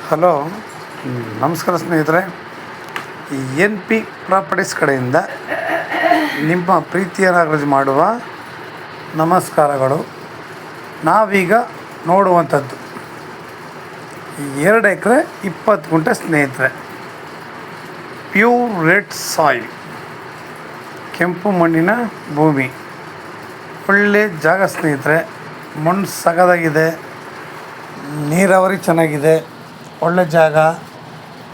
Hello, ನಮಸ್ಕಾರ ಸ್ನೇಹಿತರೆ. NP properties ಕಡೆಯಿಂದ ನಿಮ್ಮ ಪ್ರೀತಿಯ ನಾಗರಾಜ್ ಮಾಡುವ ನಮಸ್ಕಾರಗಳು. ನಾವೀಗ ನೋಡುವಂಥದ್ದು 2 ಎಕರೆ 20 ಗುಂಟೆ ಸ್ನೇಹಿತರೆ. ಪ್ಯೂರ್ ರೆಡ್ ಸಾಯಿಲ್, ಕೆಂಪು ಮಣ್ಣಿನ ಭೂಮಿ, ಒಳ್ಳೆ ಜಾಗ ಸ್ನೇಹಿತರೆ. ಮಣ್ಣು ಸಗದಾಗಿದೆ, ನೀರಾವರಿ ಚೆನ್ನಾಗಿದೆ, ಒಳ್ಳೆ ಜಾಗ,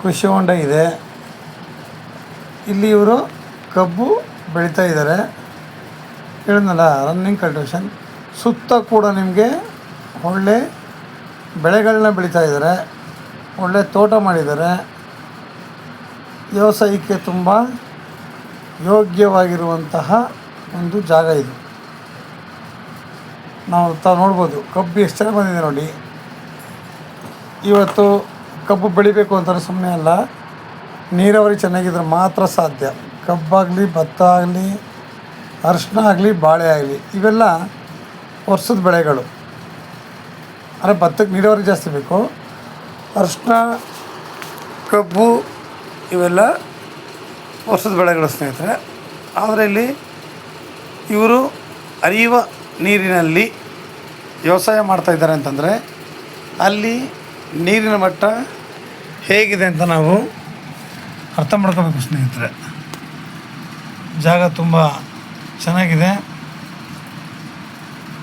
ಕೃಷಿ ಹೊಂಡ ಇದೆ. ಇಲ್ಲಿ ಇವರು ಕಬ್ಬು ಬೆಳೀತಾ ಇದ್ದಾರೆ. ಹೇಳಿದ್ನಲ್ಲ, ರನ್ನಿಂಗ್ ಕಲ್ಟಿವೇಷನ್. ಸುತ್ತ ಕೂಡ ನಿಮಗೆ ಒಳ್ಳೆ ಬೆಳೆಗಳನ್ನ ಬೆಳೀತಾ ಇದ್ದಾರೆ, ಒಳ್ಳೆ ತೋಟ ಮಾಡಿದ್ದಾರೆ. ವ್ಯವಸಾಯಕ್ಕೆ ತುಂಬ ಯೋಗ್ಯವಾಗಿರುವಂತಹ ಒಂದು ಜಾಗ ಇದು. ನಾವು ನೋಡ್ಬೋದು ಕಬ್ಬು ಎಷ್ಟು ಚೆನ್ನಾಗಿ ಬಂದಿದೆ ನೋಡಿ. ಇವತ್ತು ಕಬ್ಬು ಬೆಳಿಬೇಕು ಅಂತಂದರೆ ಸುಮ್ಮನೆ ಅಲ್ಲ, ನೀರಾವರಿ ಚೆನ್ನಾಗಿದ್ರೆ ಮಾತ್ರ ಸಾಧ್ಯ. ಕಬ್ಬಾಗಲಿ, ಭತ್ತ ಆಗಲಿ, ಅರಿಶಿನ ಆಗಲಿ, ಬಾಳೆ ಆಗಲಿ, ಇವೆಲ್ಲ ವರ್ಷದ ಬೆಳೆಗಳು. ಅಂದರೆ ಭತ್ತಕ್ಕೆ ನೀರಾವರಿ ಜಾಸ್ತಿ ಬೇಕು. ಅರಿಶಿನ, ಕಬ್ಬು ಇವೆಲ್ಲ ವರ್ಷದ ಬೆಳೆಗಳು ಸ್ನೇಹಿತರೆ. ಆದರೆ ಇಲ್ಲಿ ಇವರು ಹರಿಯುವ ನೀರಿನಲ್ಲಿ ವ್ಯವಸಾಯ ಮಾಡ್ತಾಯಿದ್ದಾರೆ ಅಂತಂದರೆ ಅಲ್ಲಿ ನೀರಿನ ಮಟ್ಟ ಹೇಗಿದೆ ಅಂತ ನಾವು ಅರ್ಥ ಮಾಡ್ಕೋಬೇಕು ಸ್ನೇಹಿತರೆ. ಜಾಗ ತುಂಬ ಚೆನ್ನಾಗಿದೆ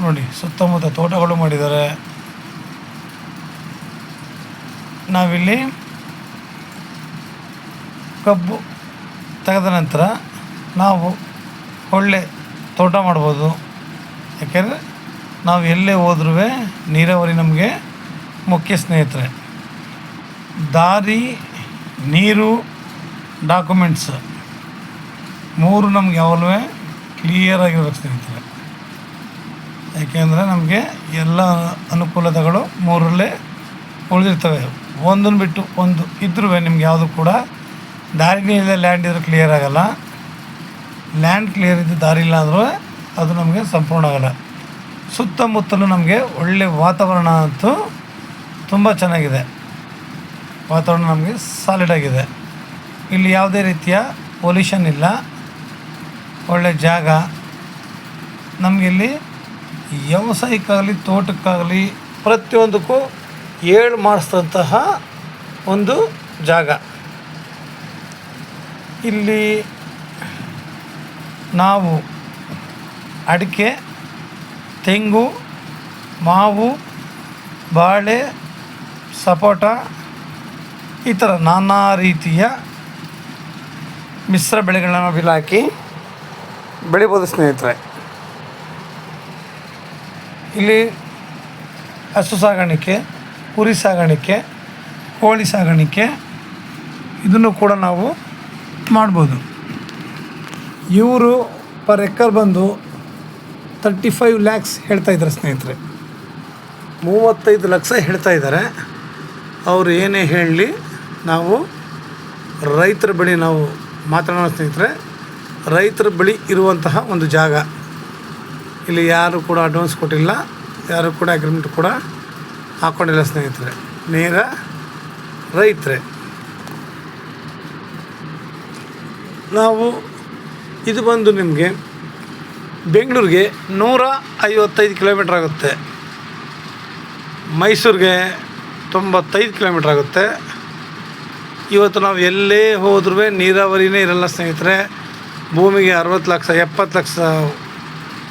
ನೋಡಿ. ಸುತ್ತಮುತ್ತ ತೋಟಗಳು ಮಾಡಿದ್ದಾರೆ. ನಾವಿಲ್ಲಿ ಕಬ್ಬು ತೆಗೆದ ನಂತರ ನಾವು ಒಳ್ಳೆ ತೋಟ ಮಾಡ್ಬೋದು. ಯಾಕೆಂದರೆ ನಾವು ಎಲ್ಲೇ ಹೋದ್ರೂ ನೀರಾವರಿ ನಮಗೆ ಮುಖ್ಯ ಸ್ನೇಹಿತರೆ. ದಾರಿ, ನೀರು, ಡಾಕ್ಯುಮೆಂಟ್ಸ್ 3 ನಮ್ಗೆ ಯಾವಾಗಲೂ ಕ್ಲಿಯರಾಗಿರ್ಬೇಕು ಸ್ನೇಹಿತರೆ. ಯಾಕೆಂದರೆ ನಮಗೆ ಎಲ್ಲ ಅನುಕೂಲತೆಗಳು 3ರಲ್ಲೇ ಉಳಿದಿರ್ತವೆ. ಒಂದನ್ನು ಬಿಟ್ಟು ಒಂದು ಇದ್ರೂ ನಿಮ್ಗೆ ಯಾವುದು ಕೂಡ ದಾರಿನೇ ಇಲ್ಲ, ಲ್ಯಾಂಡ್ ಇದ್ರೆ ಕ್ಲಿಯರ್ ಆಗೋಲ್ಲ. ಲ್ಯಾಂಡ್ ಕ್ಲಿಯರ್ ಇದ್ದು ದಾರಿ ಇಲ್ಲ ಅಂದರೂ ಅದು ನಮಗೆ ಸಂಪೂರ್ಣ ಆಗೋಲ್ಲ. ಸುತ್ತಮುತ್ತಲೂ ನಮಗೆ ಒಳ್ಳೆಯ ವಾತಾವರಣ ಅಂತೂ ತುಂಬ ಚೆನ್ನಾಗಿದೆ. ವಾತಾವರಣ ನಮಗೆ ಸಾಲಿಡಾಗಿದೆ. ಇಲ್ಲಿ ಯಾವುದೇ ರೀತಿಯ ಪೊಲ್ಯೂಷನ್ ಇಲ್ಲ, ಒಳ್ಳೆ ಜಾಗ. ನಮಗಿಲ್ಲಿ ವ್ಯವಸಾಯಕ್ಕಾಗಲಿ, ತೋಟಕ್ಕಾಗಲಿ, ಪ್ರತಿಯೊಂದಕ್ಕೂ ಮಾಡಿಸಿದಂತಹ ಒಂದು ಜಾಗ. ಇಲ್ಲಿ ನಾವು ಅಡಿಕೆ, ತೆಂಗು, ಮಾವು, ಬಾಳೆ, ಸಪೋಟ ಈ ಥರ ನಾನಾ ರೀತಿಯ ಮಿಶ್ರ ಬೆಳೆಗಳನ್ನ ಬಿಲ್ ಹಾಕಿ ಬೆಳಿಬೋದು ಸ್ನೇಹಿತರೆ. ಇಲ್ಲಿ ಹಸು ಸಾಗಾಣಿಕೆ, ಕುರಿ ಸಾಗಾಣಿಕೆ, ಕೋಳಿ ಸಾಗಾಣಿಕೆ ಇದನ್ನು ಕೂಡ ನಾವು ಮಾಡ್ಬೋದು. ಇವರು ಪರ್ ಎಕರ್ ಬಂದು 35 lakhs ಹೇಳ್ತಾಯಿದ್ದಾರೆ ಸ್ನೇಹಿತರೆ. 35 ಲಕ್ಷ ಹೇಳ್ತಾಯಿದ್ದಾರೆ. ಅವರು ಏನೇ ಹೇಳಲಿ, ನಾವು ರೈತರ ಬಳಿ ನಾವು ಮಾತನಾಡೋ ಸ್ನೇಹಿತರೆ. ರೈತರ ಬಳಿ ಇರುವಂತಹ ಒಂದು ಜಾಗ. ಇಲ್ಲಿ ಯಾರು ಕೂಡ ಅಡ್ವಾನ್ಸ್ ಕೊಟ್ಟಿಲ್ಲ, ಯಾರು ಕೂಡ ಅಗ್ರಿಮೆಂಟ್ ಕೂಡ ಹಾಕ್ಕೊಂಡಿಲ್ಲ ಸ್ನೇಹಿತರೆ. ನೇರ ರೈತರೇ ನಾವು. ಇದು ಬಂದು ನಿಮಗೆ ಬೆಂಗಳೂರಿಗೆ 155 ಕಿಲೋಮೀಟ್ರ್ ಆಗುತ್ತೆ, ಮೈಸೂರಿಗೆ 95 ಕಿಲೋಮೀಟ್ರ್ ಆಗುತ್ತೆ. ಇವತ್ತು ನಾವು ಎಲ್ಲೇ ಹೋದ್ರೂ ನೀರಾವರಿನೇ ಇರಲ್ಲ ಸ್ನೇಹಿತರೆ. ಭೂಮಿಗೆ 60 ಲಕ್ಷ 70 ಲಕ್ಷ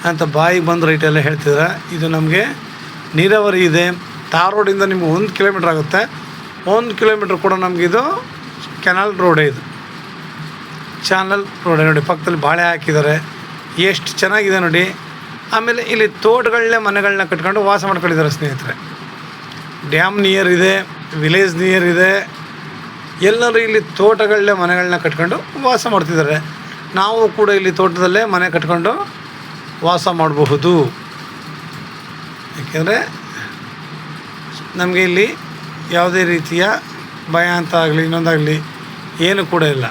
ಅಂತ ಬಾಯಿಗೆ ಬಂದು ರೈಟೆಲ್ಲ ಹೇಳ್ತಿದ್ದಾರೆ. ಇದು ನಮಗೆ ನೀರಾವರಿ ಇದೆ. ತಾರ್ ರೋಡಿಂದ ನಿಮ್ಗೆ 1 ಕಿಲೋಮೀಟ್ರ್ ಆಗುತ್ತೆ. 1 ಕಿಲೋಮೀಟ್ರ್ ಕೂಡ ನಮಗಿದು ಕೆನಾಲ್ ರೋಡೇ. ಇದು ಚಾನಲ್ ರೋಡೇ ನೋಡಿ. ಪಕ್ಕದಲ್ಲಿ ಬಾಳೆ ಹಾಕಿದ್ದಾರೆ, ಎಷ್ಟು ಚೆನ್ನಾಗಿದೆ ನೋಡಿ. ಆಮೇಲೆ ಇಲ್ಲಿ ತೋಟಗಳನ್ನೇ ಮನೆಗಳನ್ನ ಕಟ್ಕೊಂಡು ವಾಸ ಮಾಡ್ಕೊಂಡಿದ್ದಾರೆ ಸ್ನೇಹಿತರೆ. ಡ್ಯಾಮ್ ನಿಯರ್ ಇದೆ, ವಿಲೇಜ್ ನಿಯರ್ ಇದೆ. ಎಲ್ಲರೂ ಇಲ್ಲಿ ತೋಟಗಳಲ್ಲೇ ಮನೆಗಳನ್ನ ಕಟ್ಕೊಂಡು ವಾಸ ಮಾಡ್ತಿದ್ದಾರೆ. ನಾವು ಕೂಡ ಇಲ್ಲಿ ತೋಟದಲ್ಲೇ ಮನೆ ಕಟ್ಕೊಂಡು ವಾಸ ಮಾಡಬಹುದು. ಏಕೆಂದರೆ ನಮಗೆ ಇಲ್ಲಿ ಯಾವುದೇ ರೀತಿಯ ಭಯ ಅಂತ ಆಗಲಿ, ಇನ್ನೊಂದಾಗಲಿ ಏನು ಕೂಡ ಇಲ್ಲ.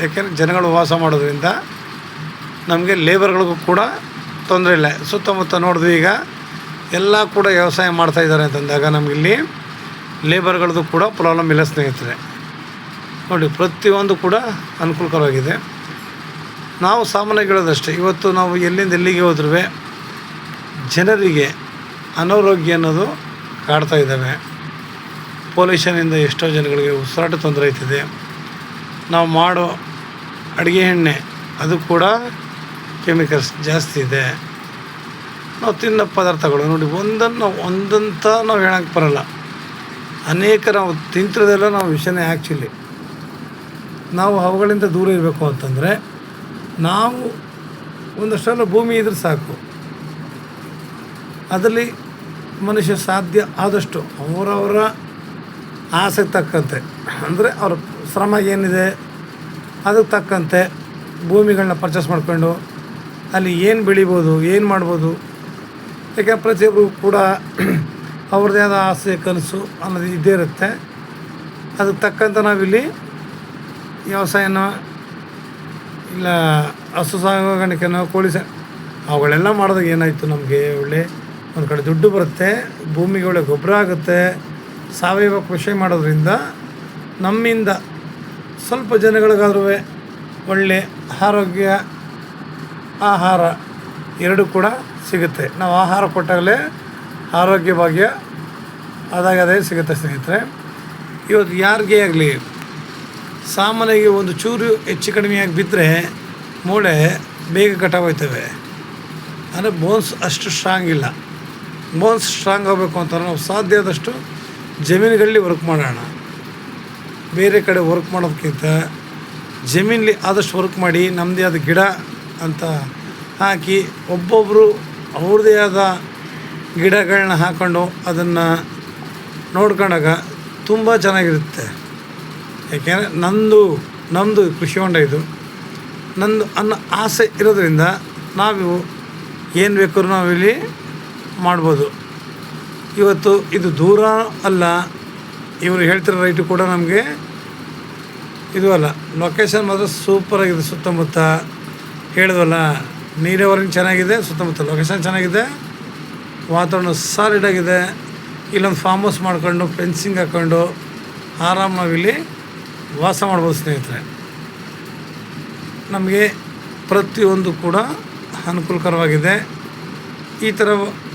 ಯಾಕೆಂದರೆ ಜನಗಳು ವಾಸ ಮಾಡೋದ್ರಿಂದ ನಮಗೆ ಲೇಬರ್ಗಳಿಗೂ ಕೂಡ ತೊಂದರೆ ಇಲ್ಲ. ಸುತ್ತಮುತ್ತ ನೋಡಿದ್ವಿ, ಈಗ ಎಲ್ಲ ಕೂಡ ವ್ಯವಸಾಯ ಮಾಡ್ತಾಯಿದ್ದಾರೆ ಅಂತಂದಾಗ ನಮಗಿಲ್ಲಿ ಲೇಬರ್ಗಳದ್ದು ಕೂಡ ಪ್ರಾಬ್ಲಮ್ ಇಲ್ಲ ಸ್ನೇಹಿತರೆ. ನೋಡಿ, ಪ್ರತಿಯೊಂದು ಕೂಡ ಅನುಕೂಲಕರವಾಗಿದೆ. ನಾವು ಸಾಮಾನ್ಯವಾಗಿ ಹೇಳೋದಷ್ಟೇ, ಇವತ್ತು ನಾವು ಎಲ್ಲಿಂದ ಎಲ್ಲಿಗೆ ಹೋದ್ರೂ ಜನರಿಗೆ ಅನಾರೋಗ್ಯ ಅನ್ನೋದು ಕಾಡ್ತಾ ಇದ್ದಾವೆ. ಪೊಲ್ಯೂಷನಿಂದ ಎಷ್ಟೋ ಜನಗಳಿಗೆ ಉಸಿರಾಟ ತೊಂದರೆ ಆಯ್ತಿದೆ. ನಾವು ಮಾಡೋ ಅಡುಗೆ ಎಣ್ಣೆ ಅದು ಕೂಡ ಕೆಮಿಕಲ್ಸ್ ಜಾಸ್ತಿ ಇದೆ. ನಾವು ತಿನ್ನೋ ಪದಾರ್ಥಗಳು ನೋಡಿ, ಒಂದಂತ ನಾವು ಹೇಳೋಕ್ಕೆ ಬರೋಲ್ಲ. ಅನೇಕ ನಾವು ತಿಂತಿರೋದೆಲ್ಲ ನಾವು ವಿಷಯನೇ. ಆ್ಯಕ್ಚುಲಿ ನಾವು ಅವುಗಳಿಂದ ದೂರ ಇರಬೇಕು ಅಂತಂದರೆ ನಾವು ಒಂದಷ್ಟೆಲ್ಲ ಭೂಮಿ ಇದ್ರೆ ಸಾಕು. ಅದರಲ್ಲಿ ಮನುಷ್ಯ ಸಾಧ್ಯ ಆದಷ್ಟು ಅವರವರ ಆಸೆಗೆ ತಕ್ಕಂತೆ, ಅಂದರೆ ಅವ್ರ ಶ್ರಮ ಏನಿದೆ ಅದಕ್ಕೆ ತಕ್ಕಂತೆ ಭೂಮಿಗಳನ್ನ ಪರ್ಚೇಸ್ ಮಾಡ್ಕೊಂಡು ಅಲ್ಲಿ ಏನು ಬೆಳಿಬೋದು, ಏನು ಮಾಡ್ಬೋದು. ಯಾಕೆ ಪ್ರತಿಯೊಬ್ಬರು ಕೂಡ ಅವ್ರದ್ದೇ ಆದ ಆಸೆ ಕನಸು ಅನ್ನೋದು ಇದ್ದೇ ಇರುತ್ತೆ. ಅದಕ್ಕೆ ತಕ್ಕಂತೆ ನಾವಿಲ್ಲಿ ವ್ಯವಸಾಯನ ಇಲ್ಲ ಹಸು ಸಾಕಾಣಿಕೆನೋ ಕೋಳಿ ಅವುಗಳೆಲ್ಲ ಮಾಡಿದಾಗ ಏನಾಯಿತು, ನಮಗೆ ಒಳ್ಳೆ ಒಂದು ಕಡೆ ದುಡ್ಡು ಬರುತ್ತೆ, ಭೂಮಿಗೆ ಒಳ್ಳೆ ಗೊಬ್ಬರ ಆಗುತ್ತೆ. ಸಾವಯವ ಕೃಷಿ ಮಾಡೋದ್ರಿಂದ ನಮ್ಮಿಂದ ಸ್ವಲ್ಪ ಜನಗಳಿಗಾದ್ರೂ ಒಳ್ಳೆ ಆರೋಗ್ಯ ಆಹಾರ ಎರಡೂ ಕೂಡ ಸಿಗುತ್ತೆ. ನಾವು ಆಹಾರ ಕೊಟ್ಟಾಗಲೇ ಆರೋಗ್ಯ ಭಾಗ್ಯ ಅದೇ ಸಿಗುತ್ತೆ ಸ್ನೇಹಿತರೆ. ಇವತ್ತು ಯಾರಿಗೇ ಆಗಲಿ ಸಾಮಾನ್ಯವಾಗಿ ಒಂದು ಚೂರು ಹೆಚ್ಚು ಕಡಿಮೆಯಾಗಿ ಬಿದ್ದರೆ ಮೂಳೆ ಬೇಗ ಕಟಾಗೋಯ್ತವೆ. ಅಂದರೆ ಬೋನ್ಸ್ ಅಷ್ಟು ಸ್ಟ್ರಾಂಗ್ ಇಲ್ಲ. ಬೋನ್ಸ್ ಸ್ಟ್ರಾಂಗ್ ಆಗಬೇಕು ಅಂತಂದ್ರೆ ನಾವು ಸಾಧ್ಯ ಆದಷ್ಟು ಜಮೀನುಗಳಲ್ಲಿ ವರ್ಕ್ ಮಾಡೋಣ. ಬೇರೆ ಕಡೆ ವರ್ಕ್ ಮಾಡೋದಕ್ಕಿಂತ ಜಮೀನಲ್ಲಿ ಆದಷ್ಟು ವರ್ಕ್ ಮಾಡಿ ನಮ್ಮದೇ ಆದ ಗಿಡ ಅಂತ ಹಾಕಿ ಒಬ್ಬೊಬ್ಬರು ಅವ್ರದ್ದೇ ಆದ ಗಿಡಗಳನ್ನ ಹಾಕ್ಕೊಂಡು ಅದನ್ನು ನೋಡ್ಕೊಂಡಾಗ ತುಂಬ ಚೆನ್ನಾಗಿರುತ್ತೆ. ಯಾಕೆಂದರೆ ನಮ್ಮದು ಕೃಷಿ ಹೊಂಡ ಇದು, ನಂದು ಅನ್ನೋ ಆಸೆ ಇರೋದ್ರಿಂದ ನಾವು ಏನು ಬೇಕಾದ್ರೂ ನಾವಿಲ್ಲಿ ಮಾಡ್ಬೋದು. ಇವತ್ತು ಇದು ದೂರ ಅಲ್ಲ, ಇವರು ಹೇಳ್ತಿರೋ ರೈಟು ಕೂಡ ನಮಗೆ ಇದು ಅಲ್ಲ. ಲೊಕೇಶನ್ ಮಾತ್ರ ಸೂಪರಾಗಿದೆ. ಸುತ್ತಮುತ್ತ ಹೇಳಿದ್ವಲ್ಲ, ನೀರಾವರಿ ಚೆನ್ನಾಗಿದೆ, ಸುತ್ತಮುತ್ತ ಲೊಕೇಶನ್ ಚೆನ್ನಾಗಿದೆ, ವಾತಾವರಣ ಸಾಲಿಡಾಗಿದೆ. ಇಲ್ಲೊಂದು ಫಾರ್ಮ್ ಹೌಸ್ ಮಾಡ್ಕೊಂಡು ಫೆನ್ಸಿಂಗ್ ಹಾಕ್ಕೊಂಡು ಆರಾಮ ನಾವಿಲ್ಲಿ ವಾಸ ಮಾಡ್ಬೋದು ಸ್ನೇಹಿತರೆ. ನಮಗೆ ಪ್ರತಿಯೊಂದು ಕೂಡ ಅನುಕೂಲಕರವಾಗಿದೆ. ಈ ಥರ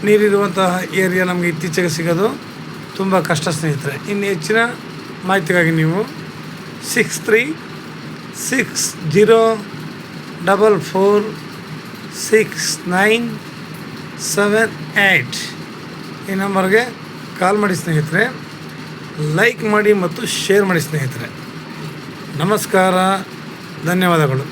ನೀರಿರುವಂತಹ ಏರಿಯಾ ನಮಗೆ ಇತ್ತೀಚೆಗೆ ಸಿಗೋದು ತುಂಬ ಕಷ್ಟ ಸ್ನೇಹಿತರೆ. ಇನ್ನು ಹೆಚ್ಚಿನ ಮಾಹಿತಿಗಾಗಿ ನೀವು 6360446978 ಈ ನಂಬರ್ಗೆ ಕಾಲ್ ಮಾಡಿ ಸ್ನೇಹಿತರೆ. ಲೈಕ್ ಮಾಡಿ ಮತ್ತು ಶೇರ್ ಮಾಡಿ ಸ್ನೇಹಿತರೆ. ನಮಸ್ಕಾರ, ಧನ್ಯವಾದಗಳು.